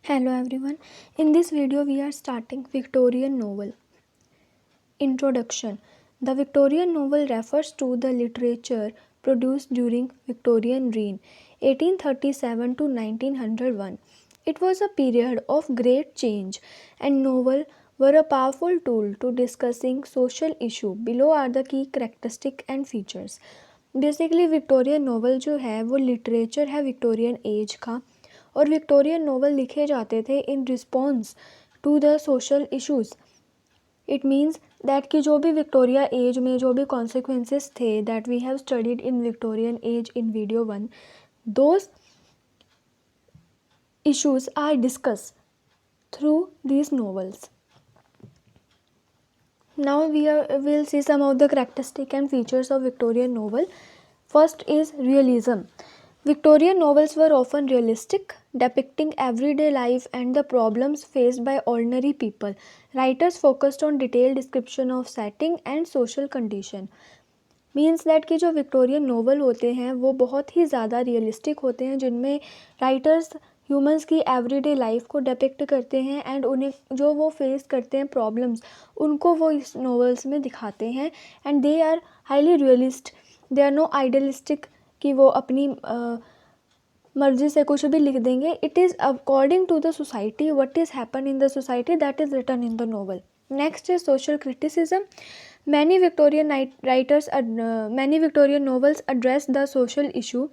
Hello everyone. In this video we are starting Victorian novel. Introduction. The Victorian novel refers to the literature produced during Victorian reign 1837 to 1901. It was a period of great change and novel were a powerful tool to discussing social issue. Below are the key characteristics and features. Basically Victorian novel जो है वो literature है Victorian age का और Victorian novel लिखे जाते थे in response to the social issues. It means that कि जो भी विक्टोरिया एज में जो भी कॉन्सिक्वेंसेस थे that we have studied in Victorian age in video 1, those issues are discuss through these novels. Now we'll see some of the characteristics and features of Victorian novel. First is realism. Victorian novels were often realistic, depicting everyday life and the problems faced by ordinary people. Writers focused on detailed description of setting and social condition. Means that कि जो Victorian novel होते हैं वो बहुत ही ज़्यादा realistic होते हैं, जिनमें राइटर्स ह्यूमंस की एवरीडे लाइफ को डिपिक्ट करते हैं एंड उन्हें जो वो फेस करते हैं प्रॉब्लम्स उनको वो इस नोवेल्स में दिखाते हैं and they are highly realist. They are no idealistic कि वो अपनी मर्जी से कुछ भी लिख देंगे. It is according to the society what is happen in the society that is written in the novel. Next is social criticism. Many Victorian novels address the social issue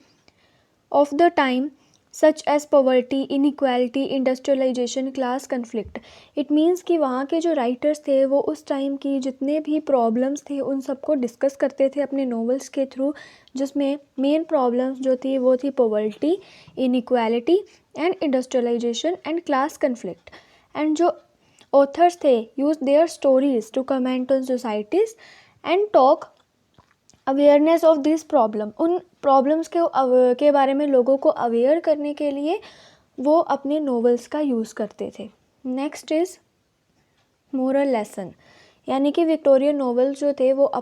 of the time, such as poverty, inequality, industrialization, class conflict. It means कि वहाँ के जो writers थे वो उस time की जितने भी प्रॉब्लम्स थे उन सबको डिस्कस करते थे अपने नॉवेल्स के थ्रू, जिसमें मेन प्रॉब्लम्स जो थी वो थी poverty, inequality and industrialisation and class conflict. And जो authors थे use their stories to comment on societies and talk awareness of this problem. उन प्रॉब्लम्स के बारे में लोगों को अवेयर करने के लिए वो अपने नॉवेल्स का यूज़ करते थे. Next is moral lesson. यानी कि विक्टोरियन नॉवेल जो थे वो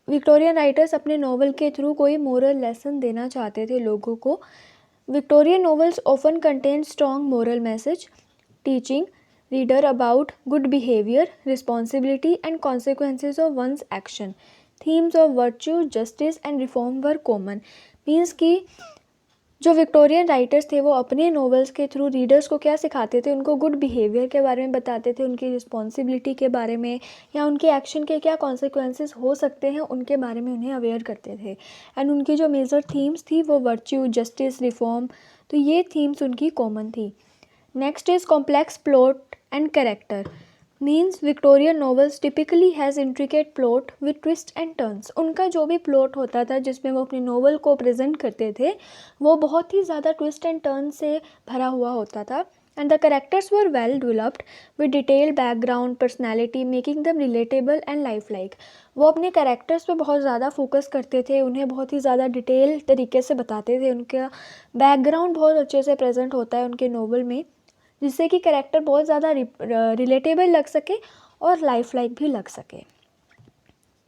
विक्टोरियन राइटर्स अपने नॉवेल के थ्रू कोई मोरल लेसन देना चाहते थे लोगों को. Victorian novels often contain strong moral message teaching reader about good behavior, responsibility and consequences of one's action. Themes of virtue, justice and reform were common. Means कि जो Victorian writers थे वो अपने नॉवेल्स के थ्रू रीडर्स को क्या सिखाते थे, उनको गुड बिहेवियर के बारे में बताते थे, उनकी रिस्पॉन्सिबिलिटी के बारे में या उनके एक्शन के क्या कॉन्सिक्वेंसेस हो सकते हैं उनके बारे में उन्हें अवेयर करते थे. एंड उनकी जो मेजर थीम्स थी वो वर्च्यू, जस्टिस, रिफॉर्म, तो ये थीम्स उनकी कॉमन थी. Next is complex plot and character. Means Victorian novels typically has intricate plot with twist and turns. उनका जो भी प्लॉट होता था जिसमें वो अपनी नोवेल को प्रेजेंट करते थे वो बहुत ही ज़्यादा ट्विस्ट एंड टर्न से भरा हुआ होता था. And the characters were well developed with detailed background, personality, making them relatable and life like. वो अपने कैरेक्टर्स पे बहुत ज़्यादा फोकस करते थे, उन्हें बहुत ही ज़्यादा डिटेल तरीके से बताते थे. उनका बैकग्राउंड बहुत अच्छे से प्रेजेंट होता है उनके नोवेल में, जिससे कि कैरेक्टर बहुत ज़्यादा रिलेटेबल लग सके और लाइफ लाइक भी लग सके.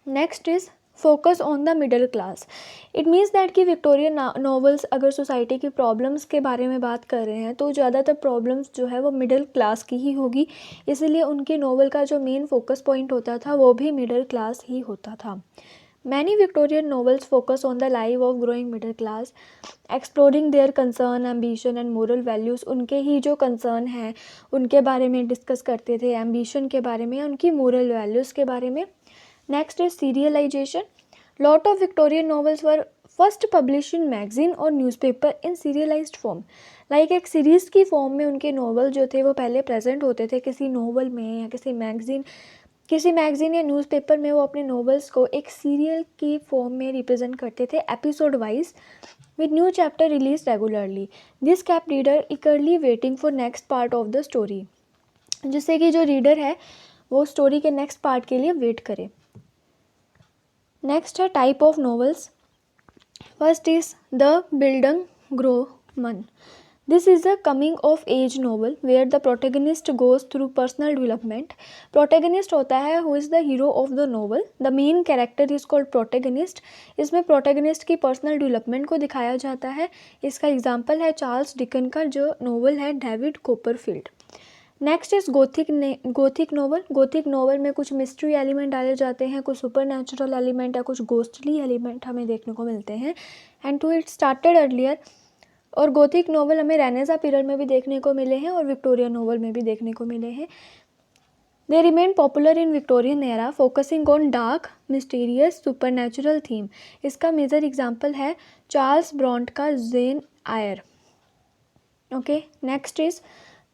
Next is focus on the middle class. It means that कि विक्टोरियन नॉवेल्स अगर सोसाइटी की प्रॉब्लम्स के बारे में बात कर रहे हैं तो ज़्यादातर प्रॉब्लम्स जो है वो मिडिल क्लास की ही होगी, इसलिए उनकी नॉवेल का जो मेन फोकस पॉइंट होता था वो भी मिडिल क्लास ही होता था. Many Victorian novels focus on the life of growing middle class, exploring their concern, ambition and moral values. उनके ही जो concern हैं उनके बारे में डिस्कस करते थे, ambition के बारे में, उनकी moral values के बारे में. Next is serialization. Lot of Victorian novels were first published in magazine और newspaper in serialized form. Like एक सीरीज़ की फॉर्म में उनके नॉवल जो थे वो पहले प्रेजेंट होते थे किसी नॉवल में या किसी मैगज़ीन या न्यूज़पेपर में. वो अपने नॉवेल्स को एक सीरियल की फॉर्म में रिप्रेजेंट करते थे episode wise with new chapter release regularly. This kept reader ईगरली waiting for next part of the story, जिससे कि जो रीडर है वो स्टोरी के नेक्स्ट पार्ट के लिए वेट करे. नेक्स्ट है type of novels. First is the bildungsroman. This is a coming of age novel where the protagonist goes through personal development. Protagonist होता है who is the hero of the novel. The main character is called protagonist. इसमें protagonist की personal development को दिखाया जाता है. इसका example है चार्ल्स डिकन का जो नोवेल है David Copperfield. Next is gothic novel. Gothic novel में कुछ मिस्ट्री एलिमेंट डाले जाते हैं, कुछ सुपर नेचुरल एलिमेंट या कुछ गोस्टली एलिमेंट हमें देखने को मिलते हैं. And to it started earlier. और गोथिक नोवेल हमें रेनेसा पीरियड में भी देखने को मिले हैं और विक्टोरियन नोवेल में भी देखने को मिले हैं. They remain popular in Victorian era focusing on dark mysterious supernatural theme. इसका मेजर एग्जाम्पल है चार्ल्स ब्रॉन्ट का Jane Eyre. Okay, next is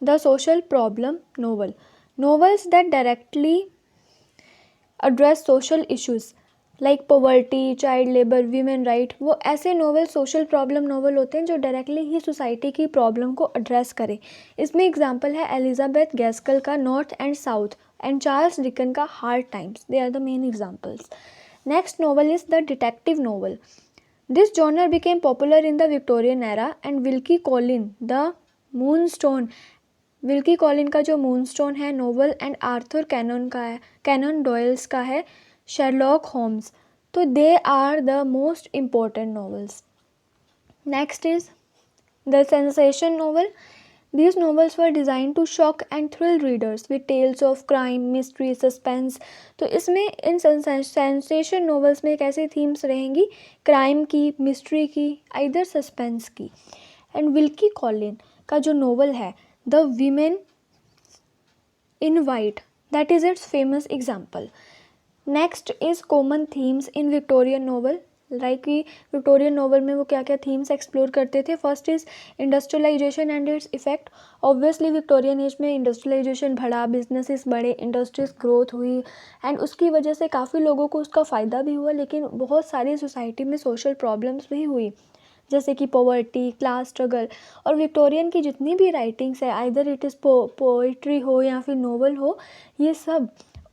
the social problem novel. novels that directly address social issues like poverty, child labour, women right. वो ऐसे novel social problem novel होते हैं जो directly ही society की problem को एड्रेस करें. इसमें एग्जांपल है एलिजाबेथ गैस्कल का North and south and Charles Dicken का Hard Times. They are the main examples. Next novel is the detective novel. This genre became popular in the Victorian era and Wilkie Collin the Moonstone. Wilkie Collin का जो moonstone है novel and Arthur cannon का है, cannon डॉयल्स का है Sherlock Holmes. तो they are the most important novels. Next is the sensation novel. These novels were designed to shock and thrill readers with tales of crime, mystery, suspense. तो इसमें इन sensation novels में कैसे themes रहेंगी? Crime की, mystery की, either suspense की. And Wilkie Collin का जो नोवेल है the Women in White, that is its famous example. Next is common themes in Victorian novel. Like कि विक्टोरियन नोवेल में वो क्या क्या थीम्स एक्सप्लोर करते थे. First is industrialisation and its effect. Obviously Victorian age में industrialisation बढ़ा, businesses बढ़े, इंडस्ट्रीज ग्रोथ हुई एंड उसकी वजह से काफ़ी लोगों को उसका फ़ायदा भी हुआ, लेकिन बहुत सारी सोसाइटी में सोशल प्रॉब्लम्स भी हुई जैसे कि पॉवर्टी, क्लास स्ट्रगल. और विक्टोरियन की जितनी भी राइटिंग्स है, आइदर इट इज़ पोइट्री हो या फिर नोवेल हो, ये सब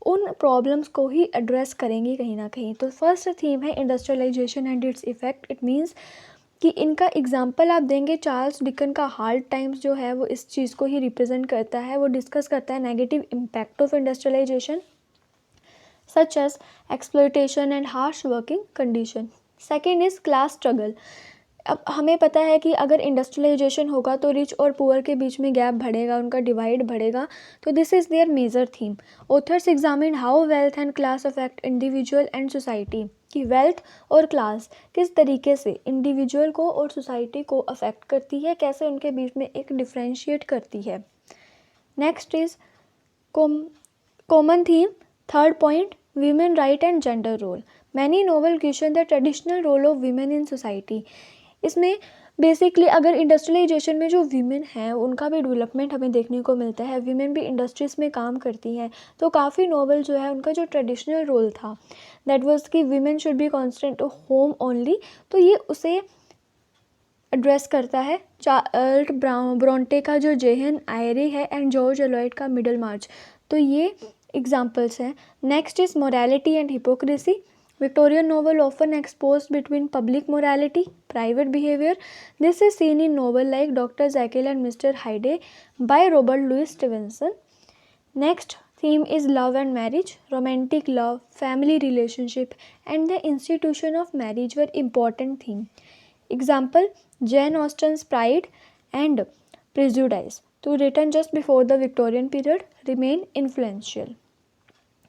उन प्रॉब्लम्स को ही एड्रेस करेंगी कहीं ना कहीं. तो फर्स्ट थीम है industrialisation and its effect. It means कि इनका एग्जाम्पल आप देंगे चार्ल्स डिकन का हार्ड टाइम्स जो है वो इस चीज़ को ही रिप्रेजेंट करता है. वो डिस्कस करता है negative impact of industrialisation such as exploitation and harsh working condition. Second is class struggle. अब हमें पता है कि अगर इंडस्ट्रियलाइजेशन होगा तो रिच और पुअर के बीच में गैप बढ़ेगा, उनका डिवाइड बढ़ेगा. तो this is there major theme. Authors examine how wealth and class affect individual and society. कि वेल्थ और क्लास किस तरीके से इंडिविजुअल को और सोसाइटी को अफेक्ट करती है, कैसे उनके बीच में एक डिफ्रेंशिएट करती है. Next is common theme. Third point women right and gender role. Many novel question the traditional role of women in society. इसमें बेसिकली अगर इंडस्ट्रियलाइजेशन में जो वीमेन हैं उनका भी डेवलपमेंट हमें देखने को मिलता है, वीमेन भी इंडस्ट्रीज़ में काम करती हैं. तो काफ़ी नोवेल जो है उनका जो ट्रेडिशनल रोल था दैट वाज कि women should be constant home only, तो ये उसे एड्रेस करता है. चार्ल्स ब्रॉन्टे का जो जेहन आयरी है एंड जॉर्ज एलॉयड का मिडल मार्च. तो ये एग्जाम्पल्स हैं. Next is morality and hypocrisy. Victorian novel often exposed between public morality, private behavior. This is seen in novel like Dr. Jekyll and Mr. Hyde by Robert Louis Stevenson. Next theme is love and marriage. Romantic love, family relationship, and the institution of marriage were important theme. Example: Jane Austen's Pride and Prejudice, to written just before the Victorian period, remain influential.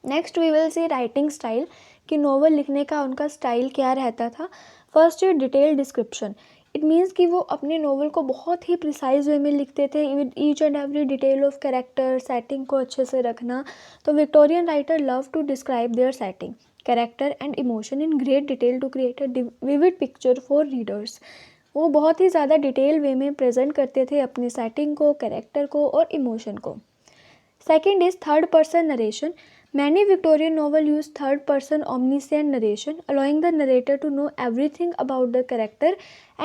Next we will see writing style कि novel लिखने का उनका style क्या रहता था. First है detail description. It means कि वो अपने नोवेल को बहुत ही प्रिसाइज वे में लिखते थे, with each and every detail of character, setting को अच्छे से रखना. तो Victorian writer love to describe their setting, character and emotion in great detail to create a vivid picture for readers. वो बहुत ही ज़्यादा डिटेल वे में प्रेजेंट करते थे अपनी सेटिंग को, कैरेक्टर को और इमोशन को. Second is third person narration. Many Victorian novels use third-person omniscient narration, allowing the narrator to know everything about the character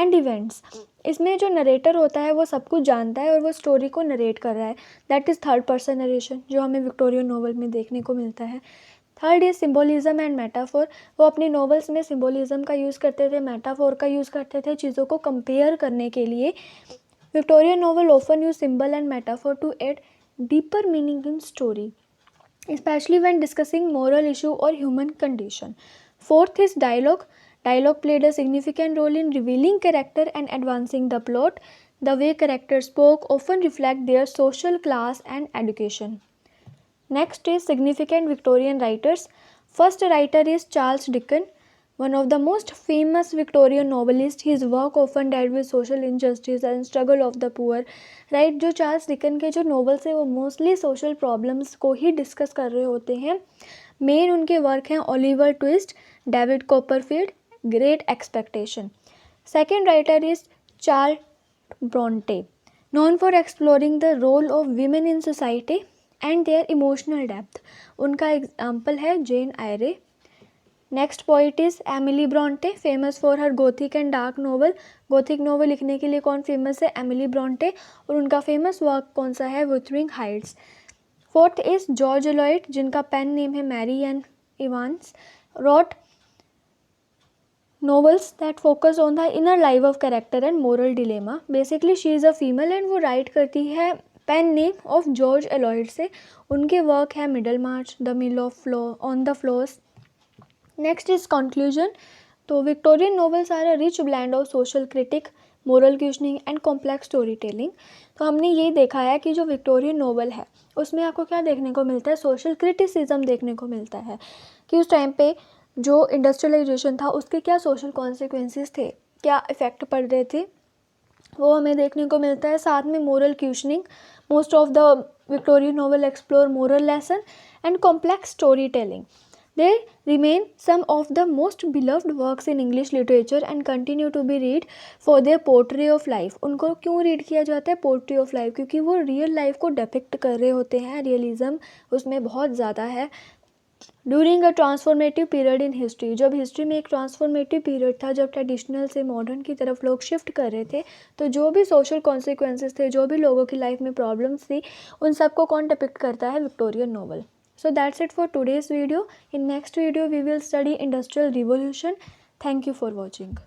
and events. इसमें जो नरेटर होता है वो सब कुछ जानता है और वो स्टोरी को नरेट कर रहा है. That is third person narration जो हमें विक्टोरियन नोवेल में देखने को मिलता है. Third is symbolism and metaphor. वो अपनी नॉवेल्स में सिम्बोलिज्म का यूज़ करते थे, मेटाफोर का यूज़ करते थे चीज़ों को कंपेयर करने के लिए. Victorian novel often use symbol and metaphor to add deeper meaning in story, especially when discussing moral issue or human condition. Fourth is dialogue. Dialogue played a significant role in revealing character and advancing the plot. The way characters spoke often reflect their social class and education. Next is significant Victorian writers. First writer is Charles Dickens, one of the most famous Victorian novelists. His work often dealt with social injustice and struggle of the poor. Right, जो Charles Dickens के जो novels हैं वो mostly social problems को ही discuss कर रहे होते हैं. मेन उनके वर्क हैं Oliver twist, David Copperfield, great expectation. Second writer is Charles Brontë, known for exploring the role of women in society and their emotional depth. उनका एग्जाम्पल है Jane Eyre. Next poet is Emily Bronte, famous for her gothic and dark novel. Gothic novel लिखने के लिए कौन famous है? Emily Bronte. और उनका famous work कौन सा है? Wuthering Heights. Fourth is George Eliot, जिनका पेन नेम है Mary Ann Evans. Wrote novels that focus on the inner life of character and moral dilemma. Basically she is a female and वो write करती है pen name of George Eliot से. उनके work है Middlemarch, the mill of flow, on the floss. Next is conclusion. तो Victorian novels are a rich blend of social critic, moral questioning and complex storytelling. तो हमने ये देखा है कि जो विक्टोरियन नॉवल है उसमें आपको क्या देखने को मिलता है? सोशल क्रिटिसिज्म देखने को मिलता है कि उस टाइम पे जो इंडस्ट्रियलाइजेशन था उसके क्या सोशल कॉन्सिक्वेंसेस थे, क्या इफ़ेक्ट पड़ रहे थे, वो हमें देखने को मिलता है. साथ में moral questioning. Most of the Victorian novel explore moral lesson and complex story telling. They remain some of the most beloved works in English literature and continue to be read for their portrait of life. उनको क्यों read किया जाता है? Portray of life, क्योंकि वो real life को depict कर रहे होते हैं. रियलिज्म उसमें बहुत ज़्यादा है. During a transformative period in history, जब हिस्ट्री में एक ट्रांसफॉर्मेटिव पीरियड था, जब ट्रेडिशनल से मॉडर्न की तरफ लोग शिफ्ट कर रहे थे, तो जो भी सोशल कॉन्सिक्वेंसेस थे, जो भी लोगों की लाइफ में प्रॉब्लम्स थी, उन सबको कौन डिपिक्ट करता है? Victorian novel. So that's it for today's video. In next video we will study industrial revolution. Thank you for watching.